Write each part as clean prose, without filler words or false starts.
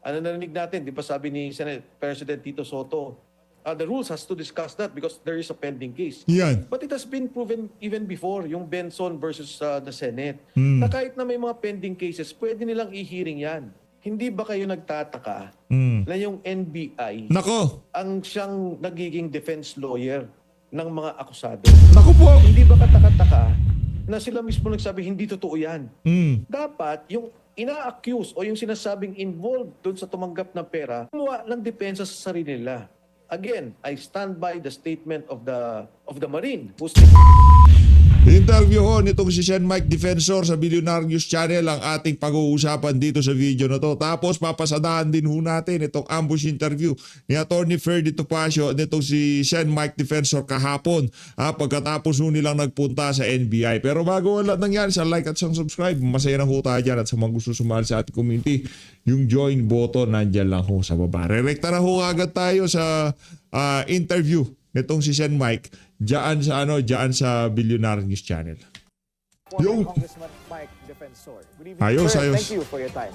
Ano narinig natin, di ba sabi ni Senate President Tito Soto, the rules has to discuss that because there is a pending case. Yan. But it has been proven even before, yung Benson versus the Senate, Hmm. na kahit na may mga pending cases, pwede nilang i-hearing yan. Hindi ba kayo nagtataka na yung NBI Nako. ang siyang nagiging defense lawyer ng mga akusado? Nako po. Hindi ba kataka-taka na sila mismo nagsabi hindi totoo yan? Dapat yung ina-accuse o yung sinasabing involved doon sa tumanggap ng pera, gumawa ng depensa sa sarili nila. Again, I stand by the statement of the Marine who's Interview ho nitong si Sen Mike Defensor sa Billionaire News Channel ang ating pag-uusapan dito sa video na to. Tapos papasadahan din ho natin itong ambush interview ni Attorney Ferdy Topacio nitong si Sen Mike Defensor kahapon pagkatapos ho nilang nagpunta sa NBI. Pero bago wala nangyari, sa like at sa subscribe, masaya na ho tayo dyan at sa mga gusto sumali sa ating community, yung join button nandyan lang ho sa baba. Rerekta na ho agad tayo sa interview nitong si Sen Mike diyan sa Billionaire News Channel. Former Congressman Mike Defensor. Good evening, Ayos, sir. ayos. Thank you for your time.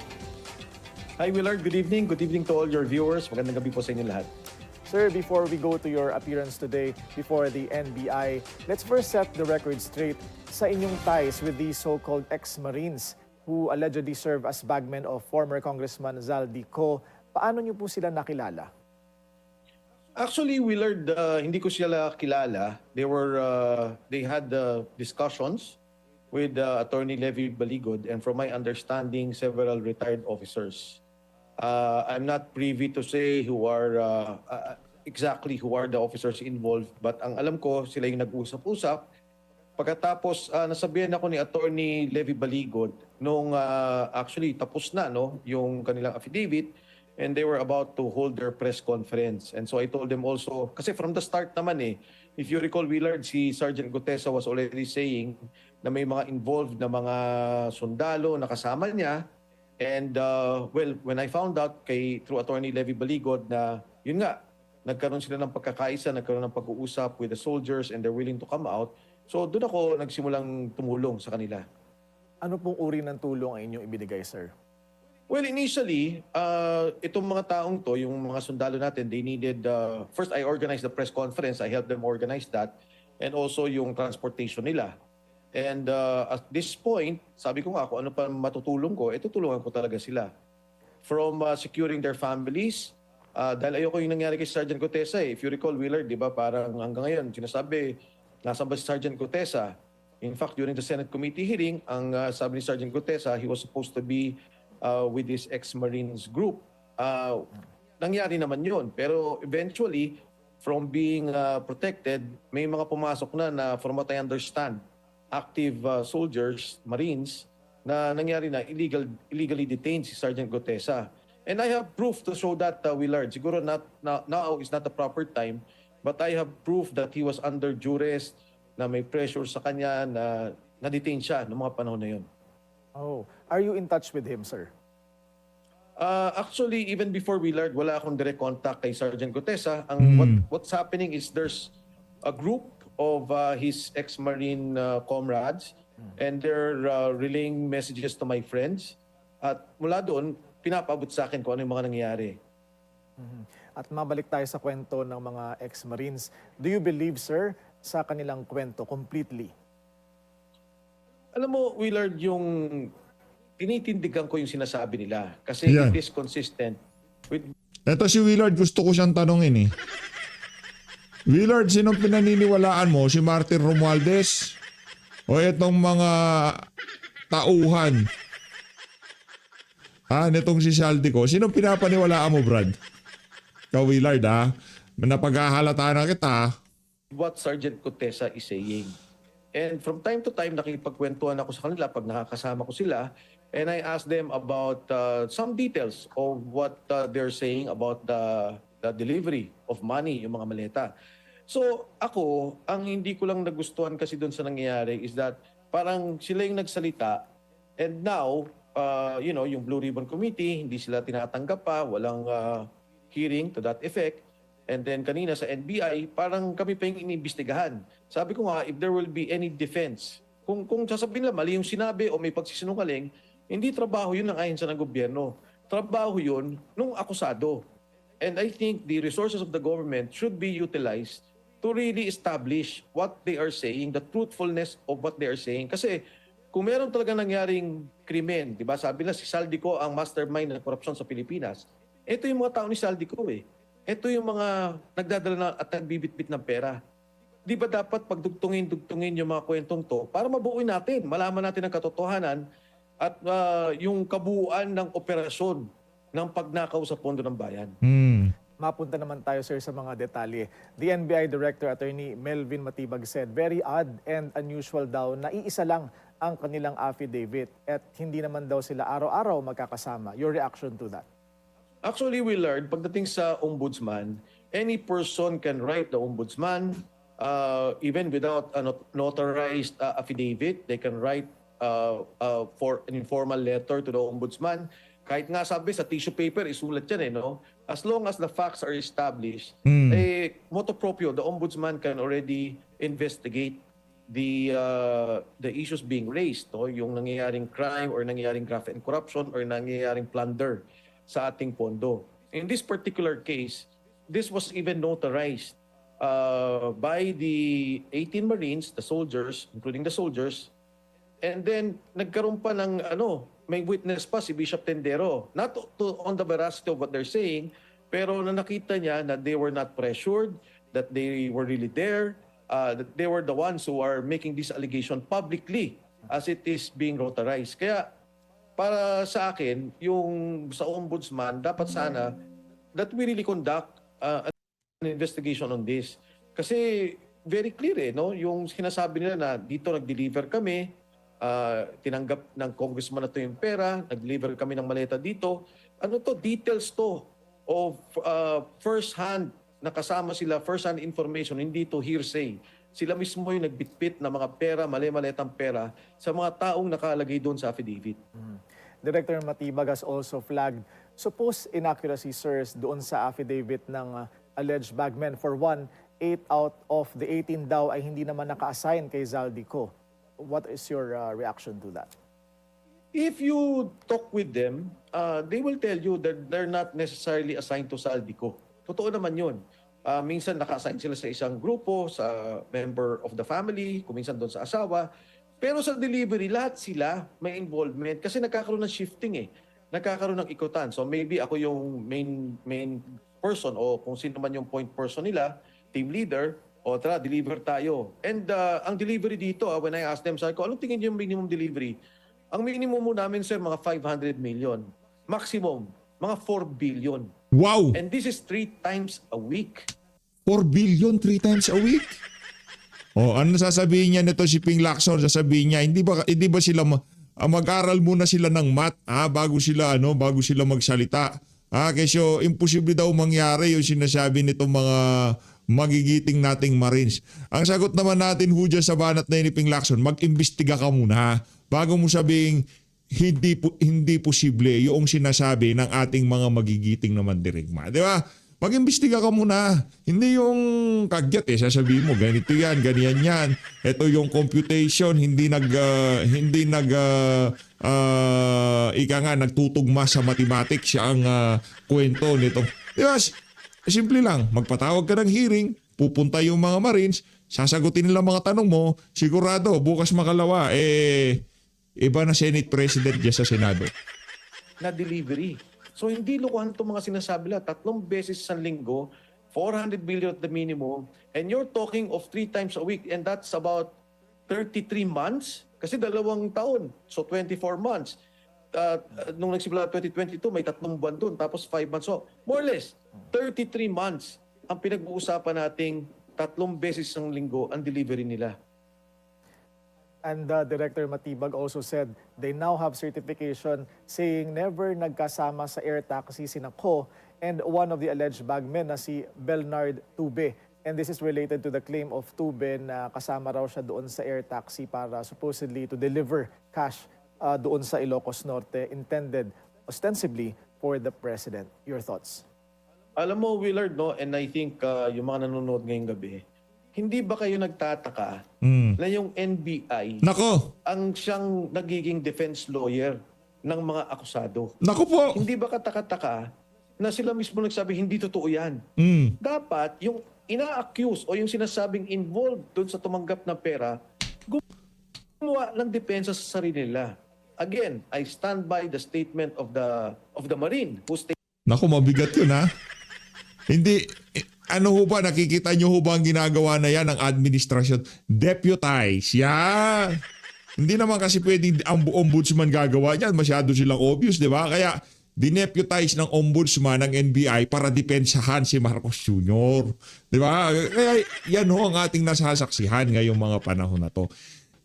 Hi Willard, good evening. Good evening to all your viewers. Magandang gabi po sa inyo lahat. Sir, before we go to your appearance today before the NBI, let's first set the record straight sa inyong ties with these so-called ex-Marines who allegedly serve as bagmen of former Congressman Zaldico. Paano niyo po sila nakilala? Actually, Willard, hindi ko sila kilala. They had discussions with Attorney Levy Baligod, and from my understanding, several retired officers. I'm not privy to say exactly who are the officers involved, but ang alam ko, sila yung nag-usap-usap. Pagkatapos, nasabihan ako ni Attorney Levy Baligod nung actually tapos na yung kanilang affidavit, and they were about to hold their press conference. And so I told them also, kasi from the start naman if you recall, Willard, si Sergeant Gutesa was already saying na may mga involved na mga sundalo na kasama niya. And well, when I found out through Attorney Levy Baligod na yun nga, nagkaroon sila ng pagkakaisa, nagkaroon ng pag-uusap with the soldiers and they're willing to come out. So doon ako nagsimulang tumulong sa kanila. Ano pong uri ng tulong ang inyong ibinigay, sir? Well, initially, itong mga taong to, yung mga sundalo natin, they needed, first I organized the press conference, I helped them organize that, and also yung transportation nila. And at this point, sabi ko nga, kung ano pa matutulong ko, tutulungan ko talaga sila. From securing their families, dahil ayoko yung nangyari kay Sergeant Gutesa. If you recall, Willard, di ba, parang hanggang ngayon, sinasabi, nasaan ba si Sergeant Gutesa? In fact, during the Senate committee hearing, ang sabi ni Sergeant Gutesa, he was supposed to be with this ex-Marines group. Nangyari naman yun. Pero eventually, from being protected, may mga pumasok na from what I understand, active soldiers, Marines, na nangyari na illegally detained si Sergeant Gutesa. And I have proof to show that, Willard. Siguro now is not the proper time, but I have proof that he was under duress, na may pressure sa kanya, na na-detain siya noong mga panahon na yun. Oh, are you in touch with him, sir? Actually, even before Willard, wala akong direct contact kay Sergeant Gutesa. What's happening is there's a group of his ex-Marine comrades and they're relaying messages to my friends. At mula doon, pinapaabot sa akin kung ano yung mga nangyayari. At mabalik tayo sa kwento ng mga ex-Marines. Do you believe, sir, sa kanilang kwento completely? Alam mo, Willard, yung tinitindigan ko yung sinasabi nila. Kasi Yan. it is consistent with... Eto si Willard, gusto ko siyang tanongin Willard, sinong pinaniniwalaan mo? Si Martin Romualdez? O etong mga tauhan? Nitong si Zaldico. Sinong pinapaniwalaan mo, Brad? Ikaw, Willard, napaghahalata na kita. what Sergeant Gutesa is saying. And from time to time, nakipagkwentuhan ako sa kanila pag nakakasama ko sila. And I ask them about some details of what they're saying about the delivery of money, yung mga maleta. So ako, ang hindi ko lang nagustuhan kasi doon sa nangyayari is that parang sila yung nagsalita and now, yung Blue Ribbon Committee, hindi sila tinatanggap pa, walang hearing to that effect. And then kanina sa NBI, parang kami pa yung iniimbestigahan. Sabi ko nga, if there will be any defense, kung sasabihin nila mali yung sinabi o may pagsisinungaling, hindi trabaho yun ng ahensya ng gobyerno. trabaho yun nung akusado. And I think the resources of the government should be utilized to really establish what they are saying, the truthfulness of what they are saying. Kasi kung meron talaga nangyaring krimen, di ba? Sabi na si Saldico ang mastermind ng korupsyon sa Pilipinas. Ito yung mga tao ni Saldico eh. Ito yung mga nagdadala na at nagbibitbit ng pera. Di ba dapat pagdugtungin yung mga kwentong to para mabuuin natin, malaman natin ang katotohanan at yung kabuuan ng operasyon ng pagnakaw sa pondo ng bayan. Mapunta naman tayo, sir, sa mga detalye. The NBI Director Attorney Melvin Matibag said, very odd and unusual daw na iisa lang ang kanilang affidavit at hindi naman daw sila araw-araw magkakasama. Your reaction to that? Actually, we learned, pagdating sa ombudsman, any person can write the ombudsman, even without a notarized affidavit. They can write for an informal letter to the ombudsman. Kahit nga sabi sa tissue paper, isulat yan no? As long as the facts are established, motu proprio, the ombudsman can already investigate the issues being raised, yung nangyayaring crime or nangyayaring graft and corruption or nangyayaring plunder sa ating pondo. In this particular case, this was even notarized by the 18 Marines, the soldiers, including the soldiers, and then nagkaroon pa ng may witness pa si Bishop Tendero, not on the veracity of what they're saying, pero na nakita niya na they were not pressured, that they were really there, that they were the ones who are making this allegation publicly as it is being notarized. Kaya para sa akin, yung sa ombudsman, dapat sana that we really conduct an investigation on this. Kasi very clear no? Yung sinasabi nila na dito nag-deliver kami, tinanggap ng congressman na to yung pera, nag-deliver kami ng maleta dito. Ano to? Details to of first-hand, nakasama sila, first-hand information, hindi to hearsay. Sila mismo yung nagbitbit ng mga pera, mali-maletang pera sa mga taong nakalagay doon sa affidavit. Director Matibag has also flagged supposed inaccuracy, sirs, doon sa affidavit ng alleged bagmen. For one, 8 out of the 18 daw ay hindi naman naka-assign kay Zaldico. What is your reaction to that? If you talk with them, they will tell you that they're not necessarily assigned to Saldico. Totoo naman yun. Minsan naka-assign sila sa isang grupo, sa member of the family, kuminsan doon sa asawa. Pero sa delivery, lahat sila may involvement kasi nagkakaroon ng shifting Nagkakaroon ng ikutan. So maybe ako yung main person o kung sino man yung point person nila, team leader, o tara, deliver tayo. And ang delivery dito, when I asked them, sabi ko, anong tingin niyo yung minimum delivery? Ang minimum mo namin, sir, mga 500 million. Maximum, mga 4 billion. Wow! And this is 3 times a week. 4 billion 3 times a week? Ano sasabihin niya nito si Ping Lacson? Sasabihin niya, hindi ba sila mag-aral muna sila ng math bago sila magsalita. Kasi imposible daw mangyari yung sinasabi nitong mga magigiting nating Marines. Ang sagot naman natin dyan sa banat na ni Ping Lacson, mag-imbestiga ka muna bago mo sabing hindi posible yung sinasabi ng ating mga magigiting na mandirigma. Di ba? Mag-imbestiga ka muna. Hindi yung kagyat sasabihin mo ganito yan, ganyan yan. Ito yung computation, hindi nagtutugma sa mathematics ang kwento nito. Di ba? Simple lang, magpatawag ka ng hearing, pupunta yung mga Marines, sasagutin nila mga tanong mo, sigurado bukas makalawa iba na Senate President dyan sa Senado. Na delivery. So hindi lokohan itong mga sinasabi nila. 3 beses sa linggo, 400 billion at the minimum, and you're talking of 3 times a week, and that's about 33 months. Kasi 2 taon, so 24 months. Nung nagsimula 2022, may 3 buwan doon, tapos 5 months. So more or less, 33 months ang pinag-uusapan nating 3 beses sa linggo ang delivery nila. And Director Matibag also said they now have certification saying never nagkasama sa air taxi si Ko and one of the alleged bagmen na si Bernard Tube. And this is related to the claim of Tube na kasama raw siya doon sa air taxi para supposedly to deliver cash doon sa Ilocos Norte intended ostensibly for the President. Your thoughts? Alam mo, Willard, and I think yung mga nanonood ngayong gabi, hindi ba kayo nagtataka na yung NBI Nako! ang siyang nagiging defense lawyer ng mga akusado. Naku po. Hindi ba kataka-taka na sila mismo nagsabi hindi totoo yan? Mm. Dapat yung ina-accuse o yung sinasabing involved doon sa tumanggap na pera, gumawa ng depensa sa sarili nila. Again, I stand by the statement of the Marine who stated Naku, mabigat yun ha. Hindi, ano ho ba, nakikita nyo ho ba ang ginagawa na yan ng administrasyon? Deputize, yan. Hindi naman kasi pwedeng ang ombudsman gagawa yan. Masyado silang obvious, di ba? Kaya dineputize ng ombudsman ng NBI para depensahan si Marcos Jr. Di ba? Kaya yan ho ang ating nasasaksihan ngayong mga panahon na to.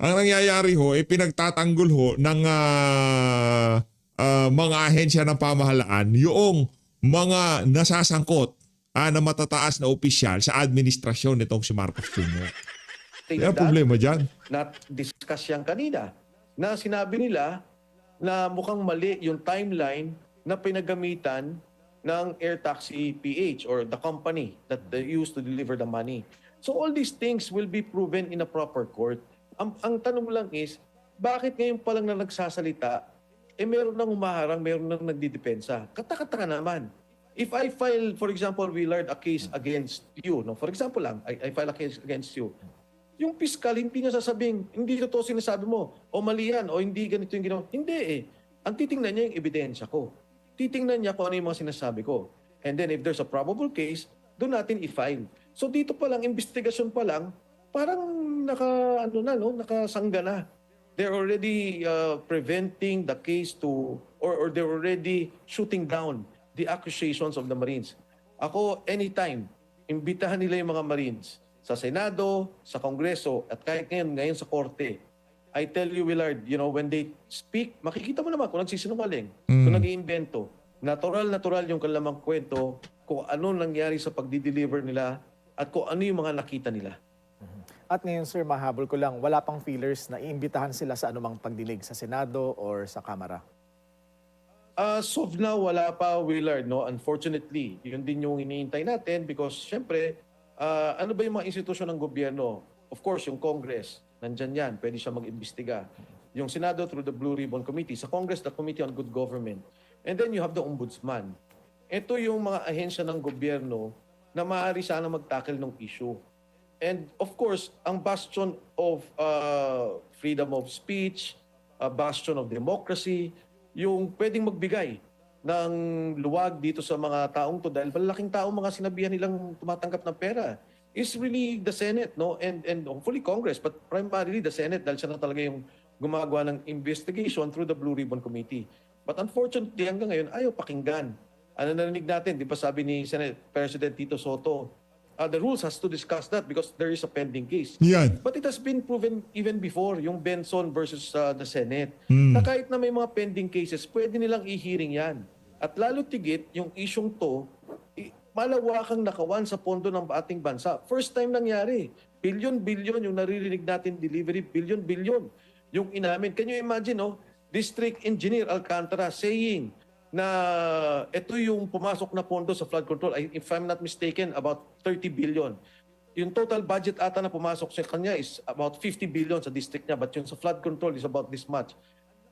Ang nangyayari ho, pinagtatanggol ho ng mga ahensya ng pamahalaan yung mga nasasangkot na matataas na opisyal sa administrasyon nitong si Marcos Jr. Kaya that, problema dyan. na-discuss yan kanina, na sinabi nila na mukhang mali yung timeline na pinagamitan ng Air Taxi PH or the company that they used to deliver the money. So all these things will be proven in a proper court. Ang tanong lang is, bakit ngayon pa lang na nagsasalita, meron nang humaharang, meron nang nagdidepensa? Katakataka naman. If I file, for example, Willard, a case against you, no? For example lang, I file a case against you. Yung piskal, hindi niya sasabing, hindi totoo sinasabi mo, o mali yan, o hindi ganito yung ginawa. Hindi eh. Ang titingnan niya yung ebidensya ko. Titingnan niya kung ano yung mga sinasabi ko. And then if there's a probable case, doon natin i-file. So dito pa lang, investigasyon pa lang, parang nakasangga na. They're already preventing the case to, or they're already shooting down the accusations of the Marines. Ako, anytime, imbitahan nila yung mga Marines sa Senado, sa Kongreso, at kahit ngayon sa Korte. I tell you, Willard, when they speak, makikita mo naman kung nagsisinungaling, kung nag-iimbento. Natural yung kanilang kwento, kung ano nangyari sa pagdi-deliver nila, at kung ano yung mga nakita nila. At ngayon, sir, mahabol ko lang, wala pang feelers na iimbitahan sila sa anumang pagdinig sa Senado or sa Kamara? So of now, wala pa, Willard, no? Unfortunately, yun din yung iniintay natin because, syempre, ano ba yung mga institusyon ng gobyerno? Of course, yung Congress, nandyan yan, pwede siya mag-imbestiga. Yung Senado through the Blue Ribbon Committee. Sa Congress, the Committee on Good Government. And then you have the Ombudsman. Ito yung mga ahensya ng gobyerno na maaari sana mag-tackle ng issue. And of course, ang bastion of freedom of speech, bastion of democracy, yung pwedeng magbigay ng luwag dito sa mga taong to dahil malaking taong mga sinabihan nilang tumatanggap ng pera is really the Senate, no? And hopefully Congress, but primarily the Senate dahil siya na talaga yung gumagawa ng investigation through the Blue Ribbon Committee. But unfortunately, hanggang ngayon, ayaw pakinggan. Ano narinig natin, di ba sabi ni Senate President Tito Soto, the rules has to discuss that because there is a pending case. Yan. But it has been proven even before, yung Benson versus the Senate, na kahit na may mga pending cases, pwede nilang i-hearing yan. At lalo tigit, yung isyong to, malawakang nakawan sa pondo ng ating bansa. First time nangyari. Bilyon-bilyon yung naririnig natin delivery, bilyon-bilyon yung inamin. Can you imagine, District Engineer Alcantara saying na ito yung pumasok na pondo sa flood control. If I'm not mistaken, about 30 billion. Yung total budget ata na pumasok sa kanya is about 50 billion sa district niya, but yung sa flood control is about this much.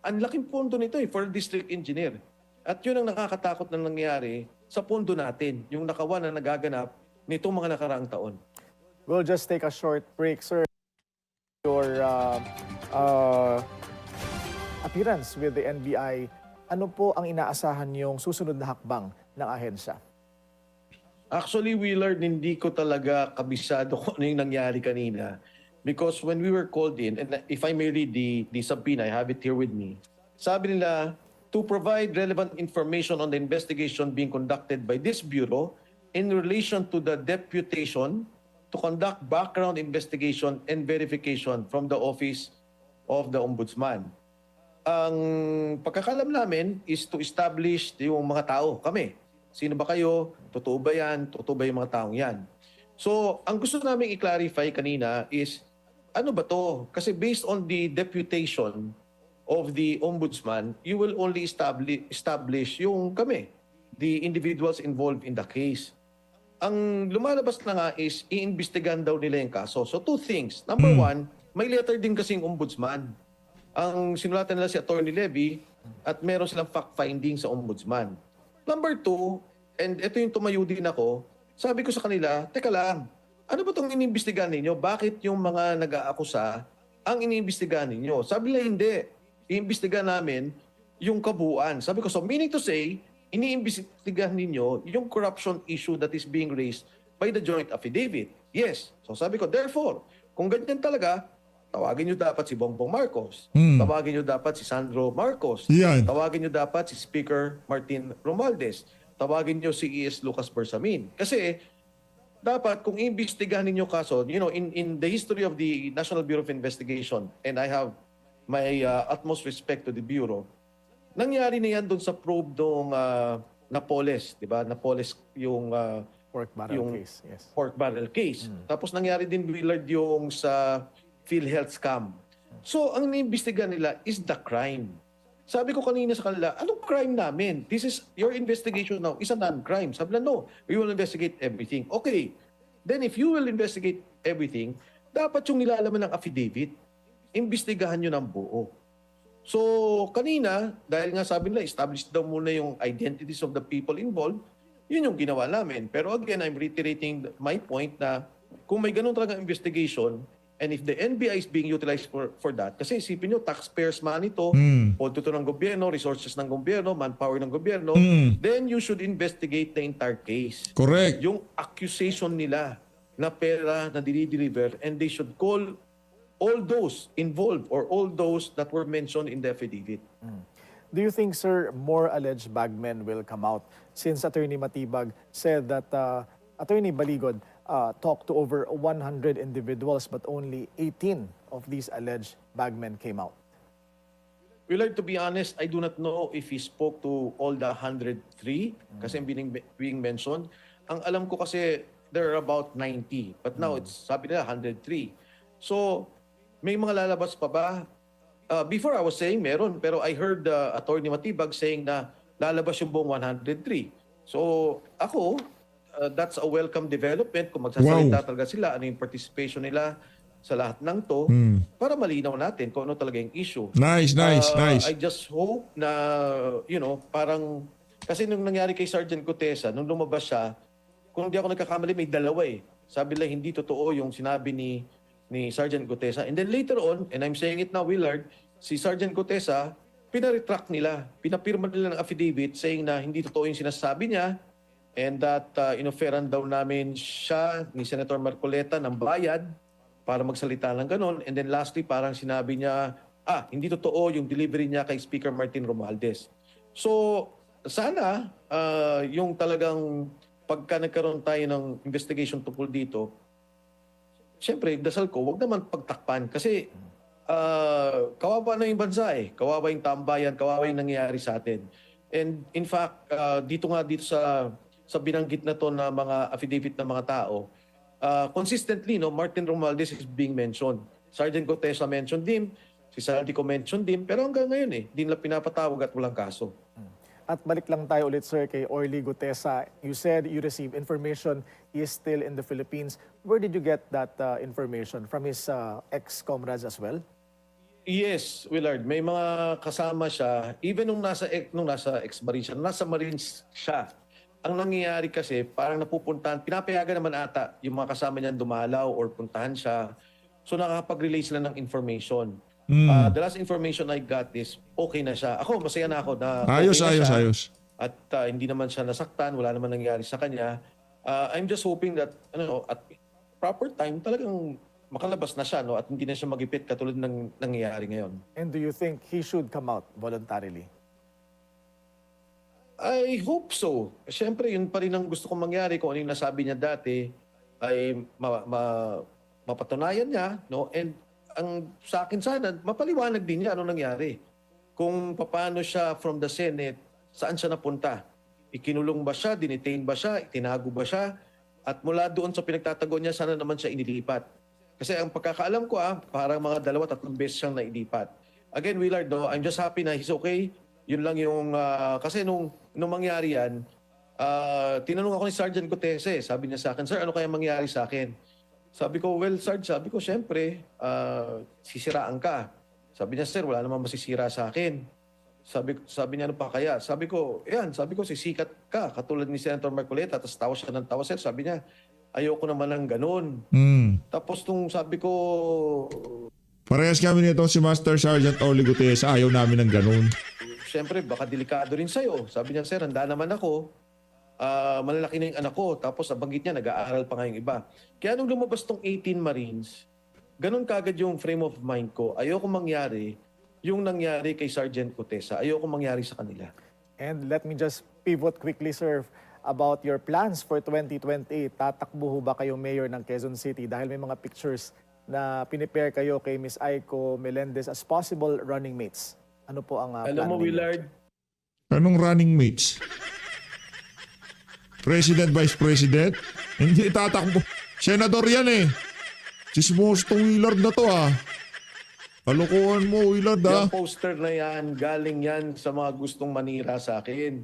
Ang laking pondo nito for a district engineer. At yun ang nakakatakot na nangyari sa pondo natin, yung nakawan na nagaganap nitong mga nakaraang taon. We'll just take a short break, sir. Your appearance with the NBI, ano po ang inaasahan yung susunod na hakbang ng ahensya? Actually, Willard, hindi ko talaga kabisado kung ano yung nangyari kanina. Because when we were called in, and if I may read the subpoena, I have it here with me. Sabi nila, to provide relevant information on the investigation being conducted by this Bureau in relation to the deputation to conduct background investigation and verification from the Office of the Ombudsman. Ang pagkakalam namin is to establish yung mga tao, kami. Sino ba kayo? Totoo ba yan? Totoo ba yung mga taong yan? So, ang gusto namin i-clarify kanina is, ano ba to? Kasi based on the deputation of the Ombudsman, you will only establish yung kami, the individuals involved in the case. Ang lumalabas na nga is, iimbestigahan daw nila yung kaso. So, two things. Number one, may letter din kasing Ombudsman. Ang sinulatan nila si Attorney Levy at meron silang fact-finding sa ombudsman. Number two, and ito yung tumayo din ako, sabi ko sa kanila, teka lang, ano ba itong iniimbestigahan ninyo? Bakit yung mga nag-aakusa ang iniimbestigahan ninyo? Sabi nila, hindi. Iimbestigahan namin yung kabuuan. Sabi ko, so meaning to say, iniimbestigahan ninyo yung corruption issue that is being raised by the joint affidavit. Yes. So sabi ko, therefore, kung ganyan talaga, tawagin nyo dapat si Bongbong Marcos. Tawagin nyo dapat si Sandro Marcos. Yan. Tawagin nyo dapat si Speaker Martin Romualdez. Tawagin nyo si E.S. Lucas Bersamin. Kasi dapat kung iimbestigahan ninyo kaso, you know, in the history of the National Bureau of Investigation, and I have my utmost respect to the Bureau, nangyari na yan doon sa probe ng Napoles, di ba? Napoles yung Pork barrel yung case, yes. pork barrel case. Tapos nangyari din, Willard, yung sa PhilHealth scam. So, ang iniimbestigahan nila is the crime. Sabi ko kanina sa kanila, anong crime namin? This is, your investigation now is a non-crime. Sabi nila, no, we will investigate everything. Okay, then if you will investigate everything, dapat yung nilalaman ng affidavit, imbestigahan nyo ng buo. So, kanina, dahil nga sabi nila, establish daw muna yung identities of the people involved, yun yung ginawa namin. Pero again, I'm reiterating my point na kung may ganun talagang investigation, and if the NBI is being utilized for that, kasi isipin nyo, taxpayers money to, pondo to ng gobyerno, resources ng gobyerno, manpower ng gobyerno, then you should investigate the entire case. Correct. Yung accusation nila na pera na dinideliver, and they should call all those involved or all those that were mentioned in the affidavit. Do you think, sir, more alleged bagmen will come out since Attorney Matibag said that Attorney Baligod talked to over 100 individuals but only 18 of these alleged bagmen came out? Willard, to be honest, I do not know if he spoke to all the 103 kasi being mentioned. Ang alam ko kasi there are about 90 but now it's sabi nila 103. So may mga lalabas pa ba? Before I was saying meron, pero I heard Attorney Matibag saying na lalabas yung buong 103. So ako, that's a welcome development kung magsasalita talaga sila, ano yung participation nila sa lahat ng to, para malinaw natin kung ano talaga yung issue. Nice. I just hope na, you know, parang, kasi nung nangyari kay Sergeant Gutesa, nung lumabas siya, kung hindi ako nagkakamali, may dalawa eh. Sabi nila, hindi totoo yung sinabi ni Sergeant Gutesa. And then later on, and I'm saying it now, Willard, si Sergeant Gutesa, pinaretract nila, pinapirma nila ng affidavit saying na hindi totoo yung sinasabi niya and that inoferan daw namin siya ni Senator Marcoleta ng bayad para magsalita ng ganon. And then lastly, parang sinabi niya, hindi totoo yung delivery niya kay Speaker Martin Romualdez. So, sana yung talagang pagka nagkaroon tayo ng investigation tungkol dito, siyempre, dasal ko, wag naman pagtakpan kasi kawawa na yung bansa eh. Kawawa yung tambayan, kawawa yung nangyayari sa atin. And in fact, dito sa binanggit na to na mga affidavit ng mga tao, consistently, no, Martin Romualdez is being mentioned. Sergeant Gutesa mentioned him, si Saldico mentioned him, pero hanggang ngayon di nila pinapatawag at walang kaso. At balik lang tayo ulit, sir, kay Orly Gutesa. You said you received information he is still in the Philippines. Where did you get that information? From his ex-comrades as well? Yes, Willard, may mga kasama siya. Even nung nasa ex-Marine siya, nasa Marines siya. Ang nangyayari kasi, parang napupuntahan, pinapayagan naman ata yung mga kasama niyan dumalaw or puntahan siya. So nakakapag-relay sila ng information. The last information I got is okay na siya. Ako, masaya na ako na okay na siya. Ayos. At hindi naman siya nasaktan, wala naman nangyari sa kanya. I'm just hoping that at proper time talagang makalabas na siya, no, at hindi na siya magipit katulad ng nangyayari ngayon. And do you think he should come out voluntarily? I hope so. Siyempre, yun pa rin ang gusto kong mangyari kung ano yung nasabi niya dati ay mapatunayan niya, no? And ang sa akin sana, mapaliwanag din niya ano nangyari. Kung paano siya from the Senate, saan siya napunta? Ikinulong ba siya? Dinetain ba siya? Itinago ba siya? At mula doon sa pinagtatago niya, sana naman siya inilipat. Kasi ang pagkakaalam ko, parang mga 2-3 beses siyang nailipat. Again, Willard, no, I'm just happy na he's okay. Yun lang yung, kasi nung mangyari yan, tinanong ako ni Sergeant Gutesa, sabi niya sa akin, sir, ano kaya mangyari sa akin? Sabi ko, well, Sarge, sabi ko, syempre, sisiraan ka. Sabi niya, sir, wala namang masisira sa akin. Sabi niya, ano pa kaya? Sabi ko, sisikat ka, katulad ni Senator Marcoleta. Tapos tawa siya ng tawa, sir. Sabi niya, ayoko naman ng ganun. Tapos nung sabi ko, Parehas kami nito si Master Sergeant Orly Gutierrez. Ayaw namin ng ganun. siyempre, baka delikado rin sa'yo. Sabi niya, sir, handa naman ako. Malalaki na yung anak ko. Tapos nabanggit niya, nag-aaral pa nga yung iba. Kaya nung lumabas tong 18 Marines, ganun kagad yung frame of mind ko. Ayoko mangyari yung nangyari kay Sergeant Cotesa. Ayoko mangyari sa kanila. And let me just pivot quickly, sir, about your plans for 2028. Tatakbo ho ba kayong mayor ng Quezon City? Dahil may mga pictures na pinipare kayo kay Miss Aiko Melendez as possible running mates. Ano po ang Alam plan mo, ninyo? Willard, Anong running mates? President, Vice President? Hindi tatakbo. Senador yan eh. Chismos tong Willard na to ah. Kalokohan mo, Willard ah. yung poster na yan, galing yan sa mga gustong manira sa akin.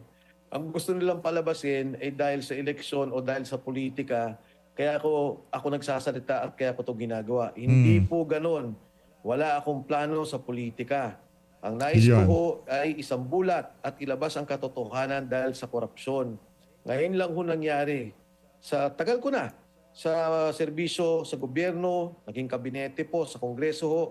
Ang gusto nilang palabasin ay dahil sa eleksyon o dahil sa politika, kaya ako nagsasalita at kaya ko ito ginagawa. Hindi po ganon. Wala akong plano sa politika. Ang nais ko Yan. ho ay isang bulat at ilabas ang katotohanan dahil sa korupsyon. Ngayon lang ho nangyari. Sa tagal ko na, sa serbisyo, sa gobyerno, naging kabinete po, sa kongreso ho,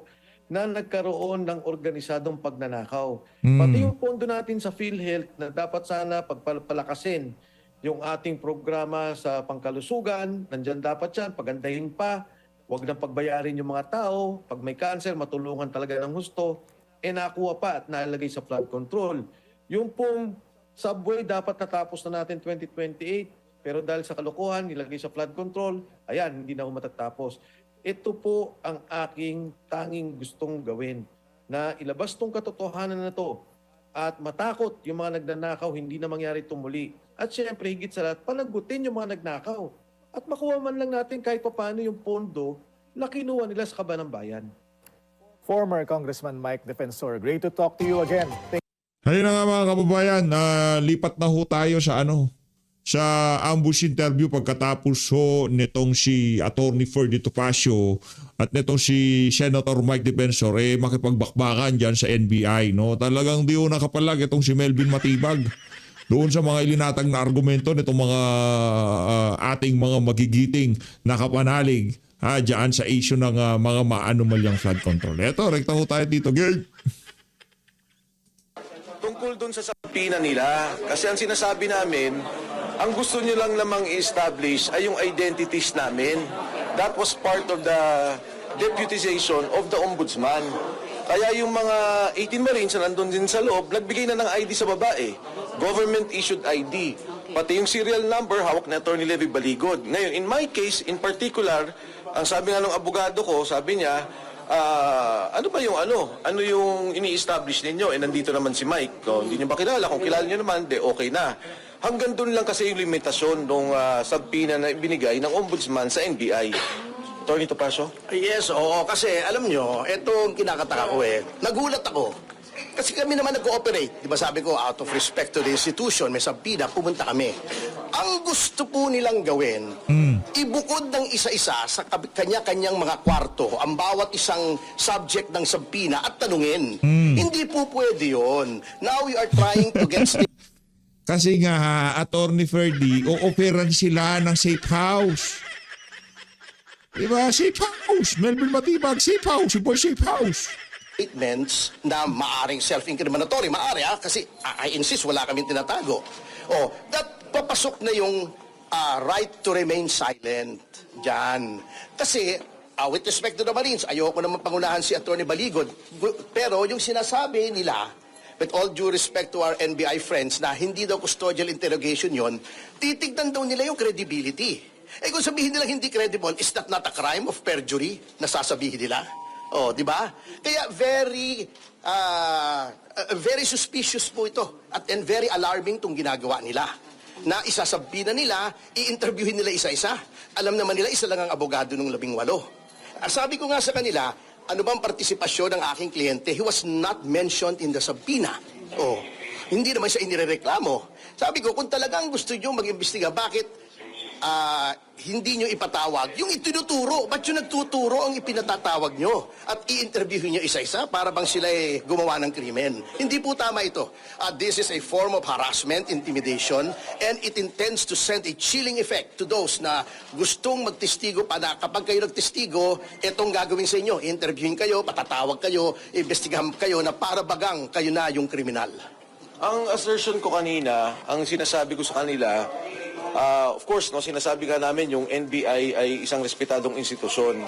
na nagkaroon ng organisadong pagnanakaw. Pati yung pondo natin sa PhilHealth na dapat sana pagpalakasin yung ating programa sa pangkalusugan, nandyan dapat yan, pagandahin pa, huwag nang pagbayarin yung mga tao, pag may cancer, matulungan talaga ng husto, nakuha pa at nalagay sa flood control. Yung pong subway dapat natapos na natin 2028, pero dahil sa kalokohan, nilagay sa flood control, ayan, hindi na ako matatapos. Ito po ang aking tanging gustong gawin, na ilabas tong katotohanan na to at matakot yung mga nagnanakaw, hindi na mangyari tumuli. At syempre, higit sa lahat, panagutin yung mga nagnakaw. At makuha man lang natin kahit paano yung pondo na kinuha nila sa kaban ng bayan. Former Congressman Mike Defensor, great to talk to you again. Ayun na nga mga kababayan, lipat na ho tayo sa ambush interview pagkatapos ho nitong si Attorney Ferdy Topacio at nitong si Senator Mike Defensor makipagbakbakan dyan sa NBI. No? Talagang di ho nakapalag itong si Melvin Matibag doon sa mga ilinatag na argumento nitong mga ating mga magigiting na kapanalig dyan sa issue ng mga maanumalyang flood control. Eto, rekta ho tayo dito. Game! Tungkol dun sa sapina nila, kasi ang sinasabi namin, ang gusto nyo lang namang i-establish ay yung identities namin. That was part of the deputization of the ombudsman. Kaya yung mga 18 Marines na nandun din sa loob, nagbigay na ng ID sa babae. Government-issued ID. Pati yung serial number, hawak na Attorney Levy Baligod. Ngayon, in my case, in particular, ang sabi nga ng abogado ko, sabi niya, ano ba yung ano yung ini-establish ninyo? Nandito naman si Mike. No? Hindi niyo ba kilala? Kung kilala niyo naman, okay na. Hanggang doon lang kasi yung limitasyon ng subpoena na binigay ng ombudsman sa NBI. Attorney Topacio? Yes, oo. Kasi alam nyo, itong kinakataka ko nagulat ako. Kasi kami naman nag-cooperate. Di ba sabi ko, out of respect to the institution, may sabpina, pumunta kami. Ang gusto po nilang gawin, ibukod ng isa-isa sa kanya-kanyang mga kwarto ang bawat isang subject ng sabpina at tanungin. Hindi po pwede yun. Now we are trying to get... Kasi nga, Attorney Ferdy, o-operan sila ng safe house. Diba? Safe house. Melvin Matibag, safe house. Si Boy Safe House. Statements na maaring self-incriminatory. Maari kasi I insist, wala kaming tinatago. That papasok na yung right to remain silent dyan. Kasi, with respect to the Marines, ayoko naman pangunahan si Atty. Baligod. Pero yung sinasabi nila, with all due respect to our NBI friends, na hindi daw custodial interrogation yon, titignan daw nila yung credibility. Kung sabihin nila hindi credible, is that not a crime of perjury na sasabihin nila? Di ba? Kaya very suspicious po ito and very alarming itong ginagawa nila. Na isasabina nila, i-interviewin nila isa-isa. Alam naman nila, isa lang ang abogado ng 18. Sabi ko nga sa kanila, ano bang partisipasyon ng aking kliyente? He was not mentioned in the subpoena. Hindi naman siya inirereklamo. Sabi ko, kung talagang gusto nyo mag-imbestiga, bakit hindi nyo ipatawag yung itinuturo. Ba't yung nagtuturo ang ipinatatawag nyo? At i-interview nyo isa-isa para bang sila gumawa ng krimen. Hindi po tama ito. This is a form of harassment, intimidation, and it intends to send a chilling effect to those na gustong magtestigo pa na kapag kayo nagtestigo, itong gagawin sa inyo. Interviewin kayo, patatawag kayo, investigahan kayo na para bagang kayo na yung kriminal. Ang assertion ko kanina, ang sinasabi ko sa kanila, of course, no, sinasabi ka namin yung NBI ay isang respetadong institusyon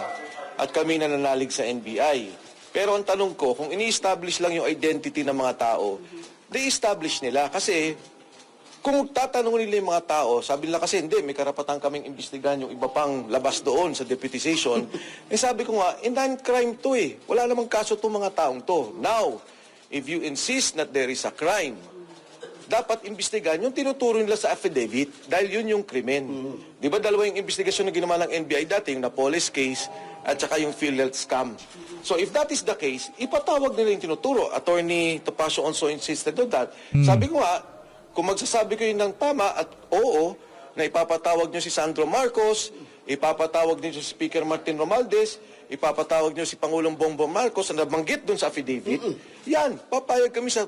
at kami nananalig sa NBI. Pero ang tanong ko, kung ini-establish lang yung identity ng mga tao, de-establish nila. Kasi kung tatanungin nila yung mga tao, sabi nila kasi hindi, may karapatan kaming imbestigahan yung iba pang labas doon sa deputization. Sabi ko nga, non-crime to eh. Wala namang kaso itong mga taong to. Now, if you insist that there is a crime, dapat imbestigahan yung tinuturo nila sa affidavit dahil yun yung krimen. Di ba dalawa yung investigasyon na ginawa ng NBI dati, yung Napoles case at saka yung PhilHealth scam. So if that is the case, ipatawag nila yung tinuturo. Attorney Topacio also insisted on that. Sabi ko nga, kung magsasabi ko yun ng tama at oo, na ipapatawag nyo si Sandro Marcos, ipapatawag nyo si Speaker Martin Romualdez, ipapatawag nyo si Pangulong Bongbong Marcos na nabanggit dun sa affidavit, yan, papayag kami sa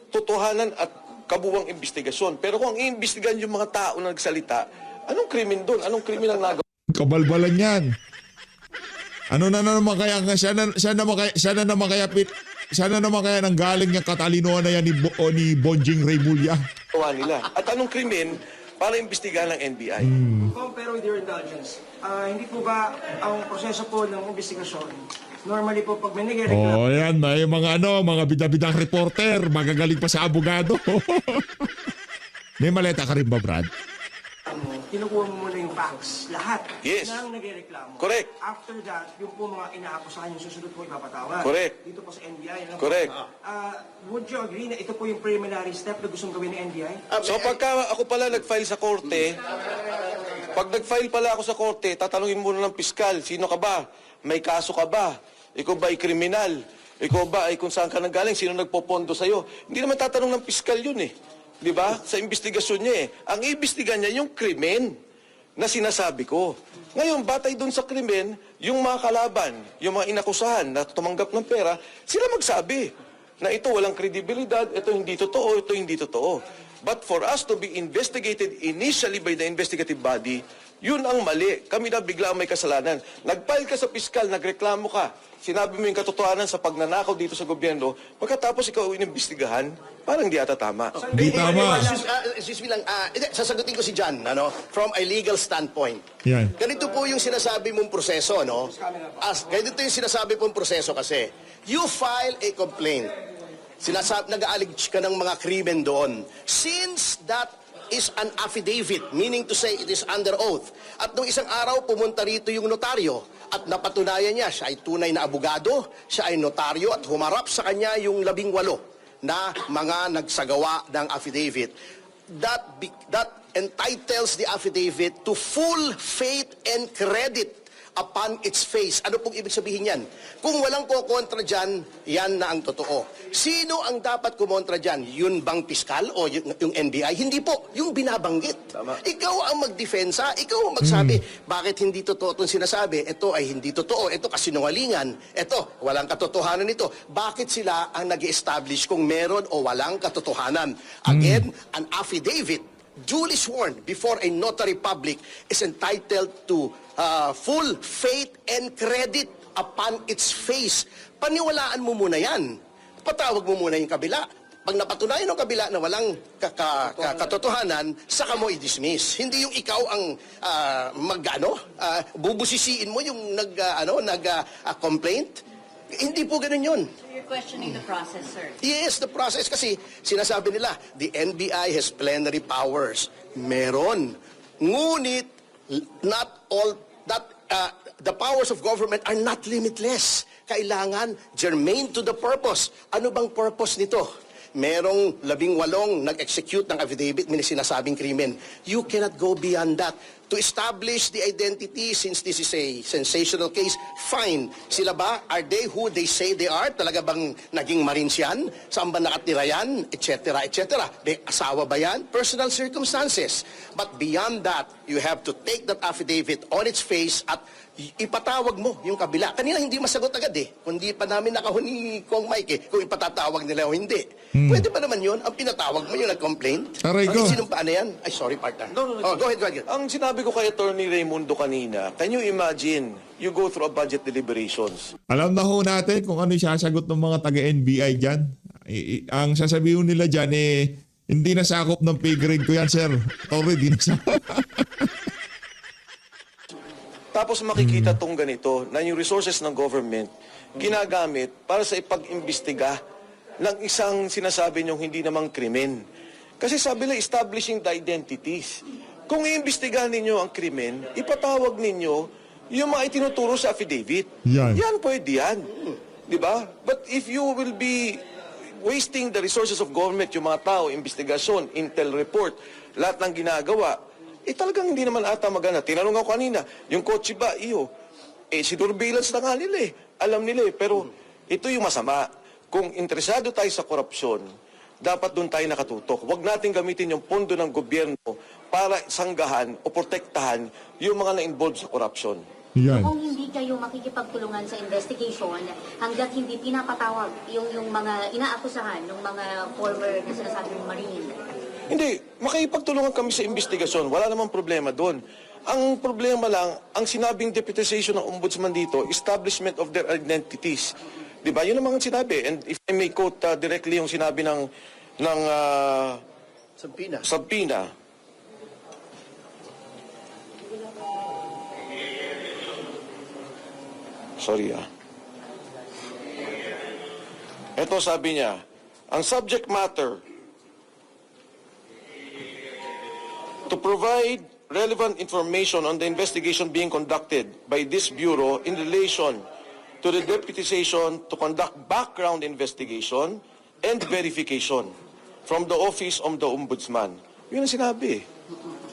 totohanan at kabuwang investigasyon. Pero kung iimbestigahan yung mga tao na nagsalita, anong krimen doon? Anong krimen ang nagawa? Kabalbalan yan. Ano na naman kaya, sana naman kaya nang galing yung katalinuhan na yan ni Bonjing Remulla. Nila. At anong krimen para imbestigahan ng NBI? Pero with your indulgence, hindi po ba ang proseso po ng investigasyon, normally po pag may nagre-reklamo, Oh, yan, may mga mga bida-bidang reporter, magagaling pa sa abogado. May maleta ka rin ba, Brad? kinukuha mo muna yung facts, lahat Yes. ng nagre-reklamo. Correct. After that, yung po mga inaakusahan yung susunod po ipapatawag. Correct. Dito po sa NBI. No? Correct. Would you agree na ito po yung preliminary step na gustong gawin ng NBI? So pagka ako pala nag-file sa korte, pag nag-file pala ako sa korte, tatanungin muna ng piskal, sino ka ba? May kaso ka ba? Ikaw ba ay kriminal? Ikaw ba ay kung saan ka nanggaling? Sino nagpopondo sa'yo? Hindi naman tatanong ng piskal yun eh. Di ba? Sa investigasyon niya eh. Ang iimbestigan niya yung krimen na sinasabi ko. Ngayon, batay doon sa krimen, yung mga kalaban, yung mga inakusahan na tumanggap ng pera, sila magsabi na ito walang kredibilidad, ito hindi totoo, ito hindi totoo. But for us to be investigated initially by the investigative body, yun ang mali. Kami na bigla ang may kasalanan. Nag-file ka sa piskal, nagreklamo ka, sinabi mo yung katotohanan sa pagnanakaw dito sa gobyerno, pagkatapos ikaw inimbestigahan, parang di ata tama. Di tama. Excuse me lang, sasagutin ko si John, from a legal standpoint. Yan. Ganito po yung sinasabi mong proseso, no? Ganito yung sinasabi pong proseso kasi. You file a complaint. Nag-aalig ka ng mga krimen doon. Since that is an affidavit, meaning to say it is under oath. At nung isang araw, pumunta rito yung notaryo at napatunayan niya, siya ay tunay na abogado, siya ay notaryo at humarap sa kanya yung 18 na mga nagsagawa ng affidavit. That entitles the affidavit to full faith and credit upon its face. Ano pong ibig sabihin yan? Kung walang kukontra dyan, yan na ang totoo. Sino ang dapat kumontra dyan? Yun bang piskal o yung NBI? Hindi po. Yung binabanggit. Tama. Ikaw ang magdefensa. Ikaw ang magsabi, bakit hindi totoo itong sinasabi? Ito ay hindi totoo. Ito kasinungalingan. Ito, walang katotohanan nito. Bakit sila ang nag-establish kung meron o walang katotohanan? Again, an affidavit duly sworn before a notary public is entitled to full faith and credit upon its face. Paniwalaan mo muna yan. Patawag mo muna yung kabila. Pag napatunayan ng kabila na walang katotohanan, saka mo i-dismiss. Hindi yung ikaw ang bubusisiin mo yung nag-complaint. Hindi po ganun yun. So you're questioning the process, sir? Yes, the process kasi sinasabi nila, the NBI has plenary powers. Meron. Ngunit, the powers of government are not limitless. Kailangan germane to the purpose. Ano bang purpose nito? merong 18 nag-execute ng affidavit, may sinasabing krimen. You cannot go beyond that. To establish the identity, since this is a sensational case, fine. Sila ba, are they who they say they are? Talaga bang naging Marines yan? Saan ba nakatira yan? Etc. etc. May asawa ba yan? Personal circumstances. But beyond that, you have to take that affidavit on its face at ipatawag mo yung kabila. Kanina hindi masagot agad eh. Kundi pa namin nakahon ni Kong Mike eh, kung ipatatawag nila o hindi. Pwede pa naman yun? Ang pinatawag mo yung nag-complaint? Aray ko. Ang sinumpaan na yan? Ay, sorry, partner. No. Oh, go ahead. Ang sinabi ko kay Attorney Raimundo kanina, can you imagine, you go through a budget deliberations. Alam na ho natin kung ano yung sasagot ng mga taga-NBI dyan. Ang sasabihin nila dyan hindi nasakop ng pay grade ko yan, sir. Sorry, di nasakop. Tapos makikita tong ganito na yung resources ng government ginagamit para sa ipag-imbestiga ng isang sinasabi niyong hindi namang krimen. Kasi sabi nila, establishing the identities. Kung iimbestigahan ninyo ang krimen, ipatawag ninyo yung mga itinuturo sa affidavit. Yan. Pwede yan. Di ba? But if you will be wasting the resources of government, yung mga tao, investigasyon, intel report, lahat ng ginagawa, talagang hindi naman ata magana. Tinanong ako kanina, yung kotse ba, sinurveillance na nga nila eh. Alam nila eh. Pero ito yung masama. Kung interesado tayo sa korupsyon, dapat doon tayo nakatutok. Huwag natin gamitin yung pondo ng gobyerno para sanggahan o protektahan yung mga na-involved sa korupsyon. Yan. Kung hindi kayo makikipagtulungan sa investigation, hanggat hindi pinapatawag yung mga inaakusahan ng mga former na sinasabing Marine. Hindi, makikipagtulungan kami sa investigasyon. Wala namang problema doon. Ang problema lang, ang sinabing deputization ng ombudsman dito, establishment of their identities. Di ba? Yun ang mga sinabi. And if I may quote directly yung sinabi ng Sabpina. Sorry Ito sabi niya, ang subject matter to provide relevant information on the investigation being conducted by this Bureau in relation to the deputization to conduct background investigation and verification from the Office of the Ombudsman. Yun ang sinabi.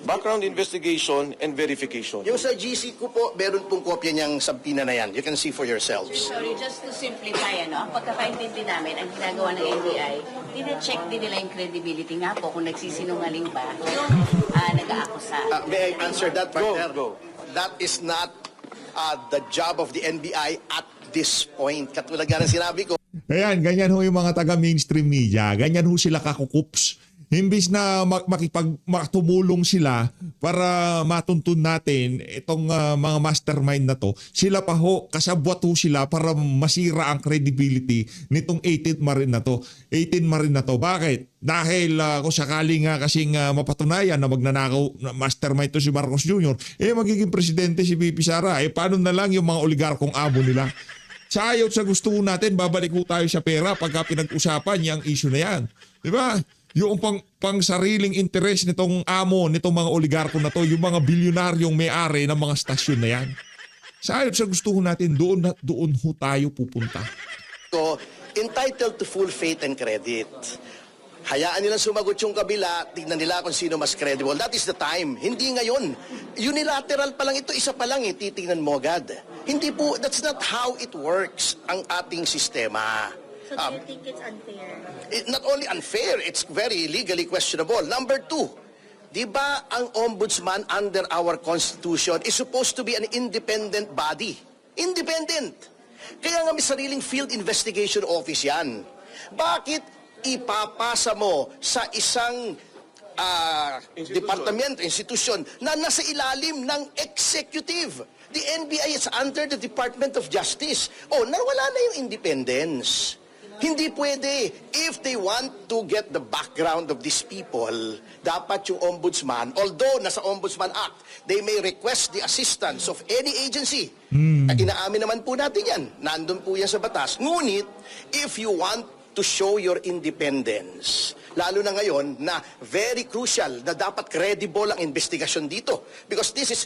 Background investigation and verification. Yung sa GC ko po, meron pong kopya niyang sabpina na yan. You can see for yourselves. Sorry, just to simplify, ang pagkakaintindi namin, ang ginagawa ng NBI, dine-check din nila yung credibility nga po kung nagsisinungaling ba yung nag-aakusa. May I answer that, partner? Go. That is not the job of the NBI at this point. Katulad nga ng sinabi ko, Ayan, ganyan ho yung mga taga-mainstream media. Ganyan ho sila kakukups. Imbis na maktumulong sila para matuntun natin itong mga mastermind na to, sila pa ho, kasabwat ho sila para masira ang credibility nitong 18 Marine na to. 18 Marine na to. Bakit? Dahil kung sakaling kasing mapatunayan na magnanakaw na mastermind to si Marcos Jr., magiging presidente si VP Sara. Paano na lang yung mga oligarkong amo nila? Sa ayaw sa gusto natin, babalik ko tayo sa pera pagka pinag-usapan yung issue na yan. Di ba? Yung pang sariling interes nitong amo, nitong mga oligarko na to, yung mga bilyonaryong may-ari ng mga stasyon na yan. Sa ayaw sa gusto natin, doon ho tayo pupunta. So, entitled to full faith and credit. Hayaan nilang sumagot yung kabila, tignan nila kung sino mas credible. That is the time. Hindi ngayon. Unilateral pa lang ito, isa pa lang titignan mo agad. Hindi po, that's not how it works, ang ating sistema. So do you think it's unfair? Not only unfair, it's very legally questionable. Number 2, di ba ang ombudsman under our constitution is supposed to be an independent body? Independent. Kaya nga may sariling field investigation office yan. Bakit ipapasa mo sa isang departamento, institusyon na nasa ilalim ng executive? The NBI is under the Department of Justice. Nawala na yung independence. Hindi pwede. If they want to get the background of these people, dapat yung ombudsman, although nasa Ombudsman Act, they may request the assistance of any agency. Inaamin naman po natin yan. Nandun po yan sa batas. Ngunit, if you want to show your independence, Lalo na ngayon na very crucial na dapat credible ang investigasyon dito. Because this is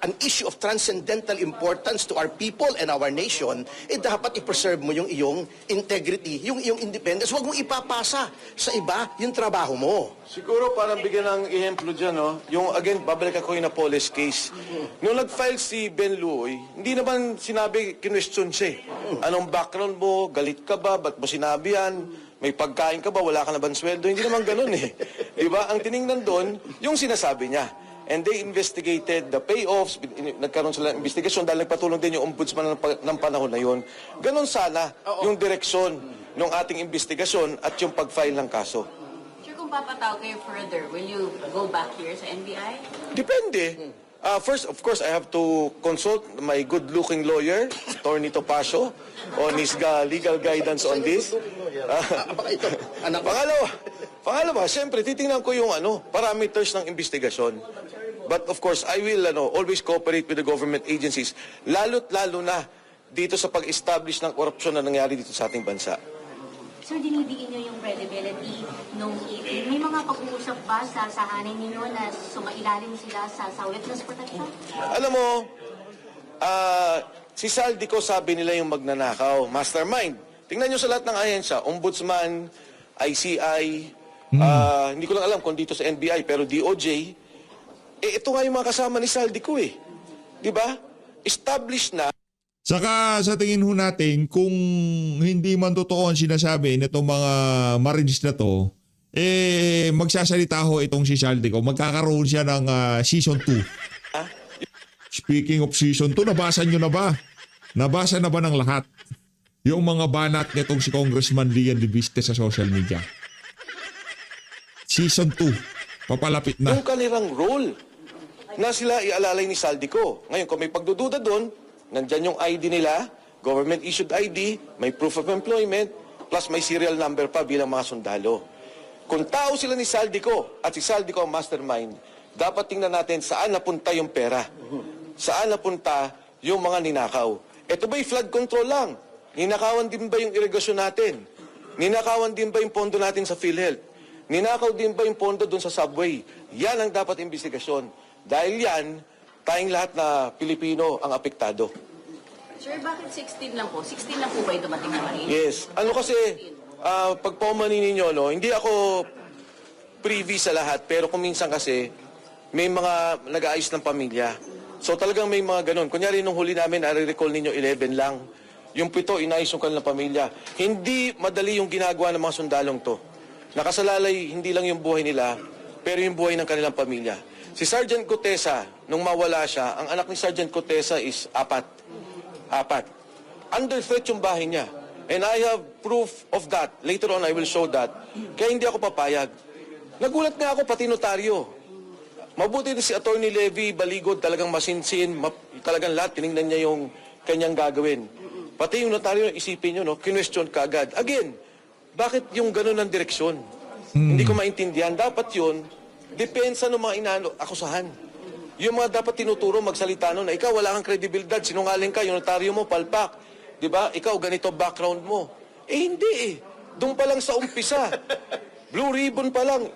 an issue of transcendental importance to our people and our nation. Dapat i-preserve mo yung iyong integrity, yung iyong independence. Huwag mong ipapasa sa iba yung trabaho mo. Siguro parang bigyan ng ehemplo dyan, no? Yung, again, babalik ako yung Napoles case. Nung nag-file si Ben Luoy, hindi naman sinabi, kinwestiyon siya. Anong background mo? Galit ka ba? Ba't mo sinabi yan? May pagkain ka ba? Wala ka na bang sweldo? Hindi naman ganun eh. Diba? Ang tiningnan doon, yung sinasabi niya. And they investigated the payoffs. Nagkaroon sila ng investigasyon dahil nagpatulong din yung ombudsman ng panahon na yun. Ganon sana yung direksyon ng ating investigasyon at yung pag-file ng kaso. Sure, kung papatawag kayo further, will you go back here sa NBI? Depende. First, of course, I have to consult my good-looking lawyer, Attorney Topacio, on his legal guidance on this. Baka ito, anak ko. Pangalawa, siyempre, titingnan ko yung parameters ng investigasyon. But of course, I will always cooperate with the government agencies, lalo't-lalo na dito sa pag-establish ng korupsyon na nangyari dito sa ating bansa. Sir, dinidiin niyo yung credibility nung may mga pag-uusap ba sa sahanin ninyo na sumailalim sila sa witness protection? Alam mo, si Saldico sabi nila yung magnanakaw, mastermind. Tingnan nyo sa lahat ng ahensya, Ombudsman, ICI, hindi ko lang alam kung dito sa NBI, pero DOJ, ito nga yung mga kasama ni Saldico eh. Di ba? Established na. Saka sa tingin ho natin, kung hindi man totoo ang sinasabi nitong mga Marines na to, magsasalita ho itong si Saldico. Magkakaroon siya ng Season 2. Speaking of Season 2, nabasa nyo na ba? Nabasa na ba ng lahat? Yung mga banat nitong si Congressman Lian Libiste sa social media. Season 2, papalapit na. Yung kanilang role na sila ialalay ni Saldico. Ngayon, kung may pagdududa doon, nandyan yung ID nila, government-issued ID, may proof of employment, plus may serial number pa bilang mga sundalo. Kung tao sila ni Saldico at si Saldico ang mastermind, dapat tingnan natin saan napunta yung pera. Saan napunta yung mga ninakaw. Ito ba'y flood control lang? Ninakawan din ba yung irigasyon natin? Ninakawan din ba yung pondo natin sa PhilHealth? Ninakaw din ba yung pondo doon sa subway? Yan ang dapat investigasyon. Dahil yan, tayong lahat na Pilipino ang apektado. Sir, bakit 16 lang po? 16 lang po ba yung dumating na Marines? Yes. Ano kasi, pag paumanin ninyo, hindi ako privy sa lahat, pero kung minsan kasi, may mga nag-aayos ng pamilya. So talagang may mga ganun. Kunyari, nung huli namin, recall ninyo, 11 lang. Yung 7, inayos yung kanilang pamilya. Hindi madali yung ginagawa ng mga sundalong to. Nakasalalay, hindi lang yung buhay nila, pero yung buhay ng kanilang pamilya. Si Sergeant Cotesa, nung mawala siya, ang anak ni Sergeant Cotesa is 4. Under threat yung bahay niya. And I have proof of that. Later on, I will show that. Kaya hindi ako papayag. Nagulat nga ako, pati notaryo. Mabuti na si Attorney Levy, Baligod, talagang masinsin, talagang lahat, tinignan niya yung kanyang gagawin. Pati yung notaryo, isipin nyo, kinwestiyon ka agad. Again, bakit yung ganun ang direksyon? Hindi ko maintindihan. Dapat yun, depensa ng mga akusahan. Yung mga dapat tinuturo magsalita nun na ikaw wala kang kredibilidad, sinungaling ka, yung notaryo mo, palpak. Diba? Ikaw ganito background mo. Hindi eh. Doon pa lang sa umpisa. Blue ribbon pa lang.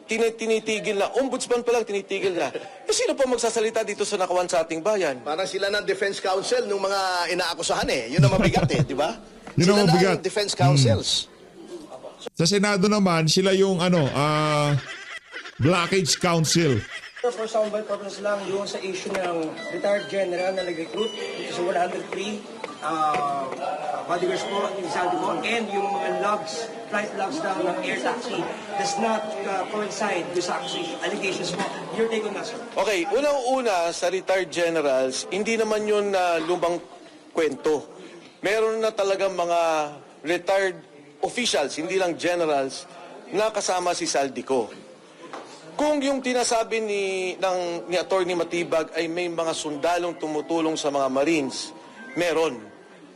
Tinitigil na. Ombudsman pa lang tinitigil na. Sino pa magsasalita dito sa nakawan sa ating bayan? Parang sila ng defense counsel ng mga inaakusahan eh. Yun ang mabigat eh, di ba? Yun ang Sila na mabigat. ang defense counsels. Sa Senado naman, sila yung Blockage Council. For soundbite purposes lang, yung sa issue ng retired general na nag-recruit sa 103 bodyguards po in Saldico and yung mga logs, flight logs daw ng air taxi does not coincide with sa allegations mo. Your take on that, sir? Okay, unang-una sa retired generals, hindi naman yun lumang kwento. Meron na talagang mga retired officials, hindi lang generals, na kasama si Saldico. Kung yung tinasabi ni Attorney Matibag ay may mga sundalong tumutulong sa mga Marines, meron.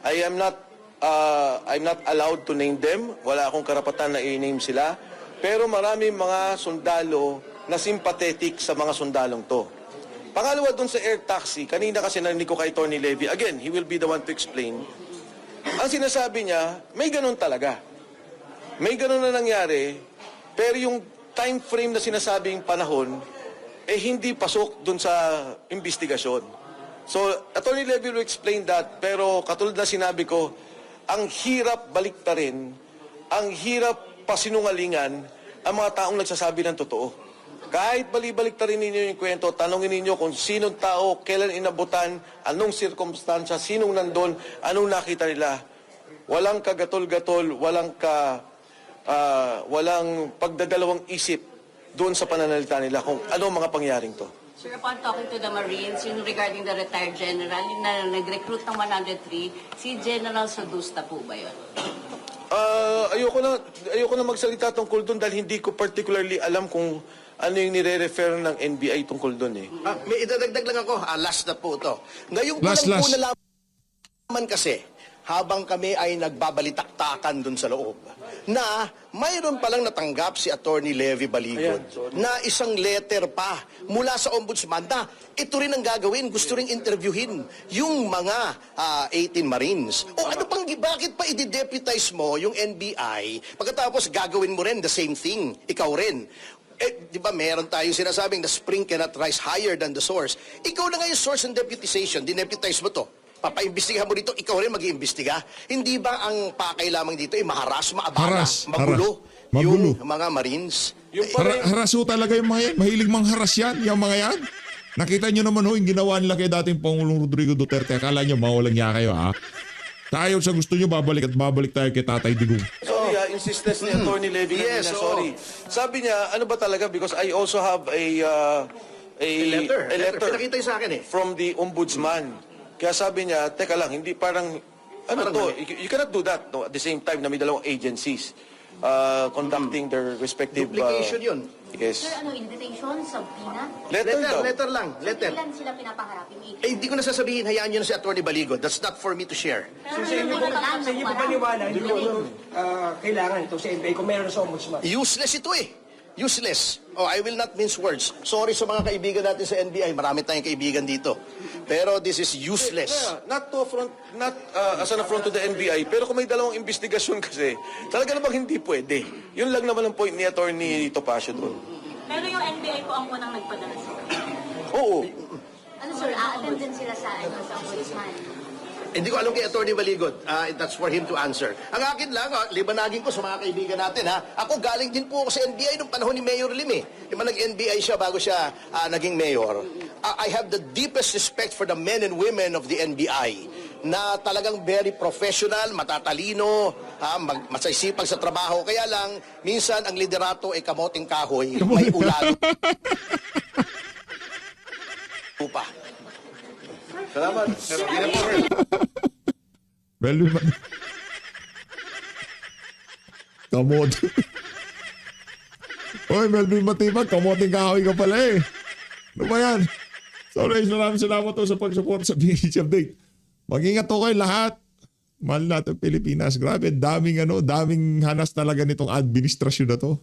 I'm not allowed to name them. Wala akong karapatan na i-name sila. Pero marami mga sundalo na sympathetic sa mga sundalong to. Pangalawa dun sa air taxi, kanina kasi narinig ko kay Attorney Levy, again, he will be the one to explain. Ang sinasabi niya, may ganun talaga. may ganun na nangyari, pero yung time frame na sinasabing panahon, hindi pasok dun sa investigasyon. So, Attorney Levy will explain that, pero katulad na sinabi ko, ang hirap baliktarin, ang hirap pasinungalingan ang mga taong nagsasabi ng totoo. Kahit bali-baliktarin ninyo yung kwento, tanongin ninyo kung sinong tao, kailan inabutan, anong sirkumstansya, sinong nandun, anong nakita nila. Walang kagatol-gatol, walang pagdadalawang isip doon sa pananalita nila kung ano mga pangyaring to. Sir, upon talking to the Marines, yung regarding the retired general, yung na nag-recruit ng 103, si General Sodusta po ba yun? Ayoko na magsalita tungkol doon dahil hindi ko particularly alam kung ano yung nire-refer ng NBI tungkol doon eh. May idadagdag lang ako. Last na po ito. Ngayon ko Last. lang po nalaman kasi, habang kami ay nagbabalitaktakan dun sa loob, na mayroon palang natanggap si Attorney Levy Baligod na isang letter pa mula sa Ombudsman na ito rin ang gagawin, gusto rin interviewin yung mga 18 Marines. O ano pang, bakit pa i-deputize mo yung NBI pagkatapos gagawin mo rin the same thing, ikaw rin? Di ba meron tayong sinasabing the spring cannot rise higher than the source. Ikaw na nga yung source ng deputization, dineputize mo to. Papaimbestigahan mo dito, ikaw rin mag-iimbestiga. Hindi ba ang pakay lamang dito ay maharas, maabala, magulo, Magulo. yung mga Marines? Haraso talaga yung mga yan. Mahilig mangharas yan, yung mga yan. Nakita nyo naman yung ginawa nila kay dating Pangulong Rodrigo Duterte. Akala nyo, mawalang niya kayo ha. Tayo sa gusto nyo, babalik at babalik tayo kay Tatay Digong. Sorry insistence ni Attorney Levy. Yes, Sorry. Sabi niya, ano ba talaga? Because I also have a Letter. letter Pinakita yung sa akin eh. from the Ombudsman. Kaya sabi niya, teka lang, hindi parang, Parang to? You cannot do that no, at the same time na may dalawang agencies conducting their respective... Duplication yun. Yes. Sir, ano, invitation, subpoena? Letter lang. Ilan sila pinapaharap? Yung 18? Hindi ko na sasabihin, hayaan nyo na si Attorney Baligod. That's not for me to share. Pero Sa inyo po paniwala, hindi ko kailangan ito sa NBI kung meron sa Ombudsman. Useless ito eh. Useless. Oh, I will not mince words. Sorry sa mga kaibigan natin sa NBI. Marami tayong kaibigan dito. Pero this is useless. Not as an affront to the NBI, pero kung may dalawang investigasyon kasi, talaga namang hindi pwede. Yun lang naman ang point ni Attorney Topacio doon. Pero yung NBI po ang unang nagpadala sir. Oo. Ano sir, a-attend din sila sa Ombudsman? Hindi ko alam kay Attorney Baligod. That's for him to answer. Ang akin lang, libanagin ko sa mga kaibigan natin. Ako galing din po ako sa NBI nung panahon ni Mayor Lim eh. Di ba nag-NBI siya bago siya naging mayor? I have the deepest respect for the men and women of the NBI na talagang very professional, matatalino, masaysipag sa trabaho. Kaya lang, minsan ang liderato ay kamoting kahoy, may ulan. Upa. Salamat. Melvin Kamot. Oy, Melvin Matibag, kamoting kahoy ka pala eh. Ano ba yan? Sorry, salamat to sa pag-support sa PH Update. Mag-ingat to kayo lahat. Mahal natin Pilipinas. Grabe, daming hanas talaga nitong administrasyon na to.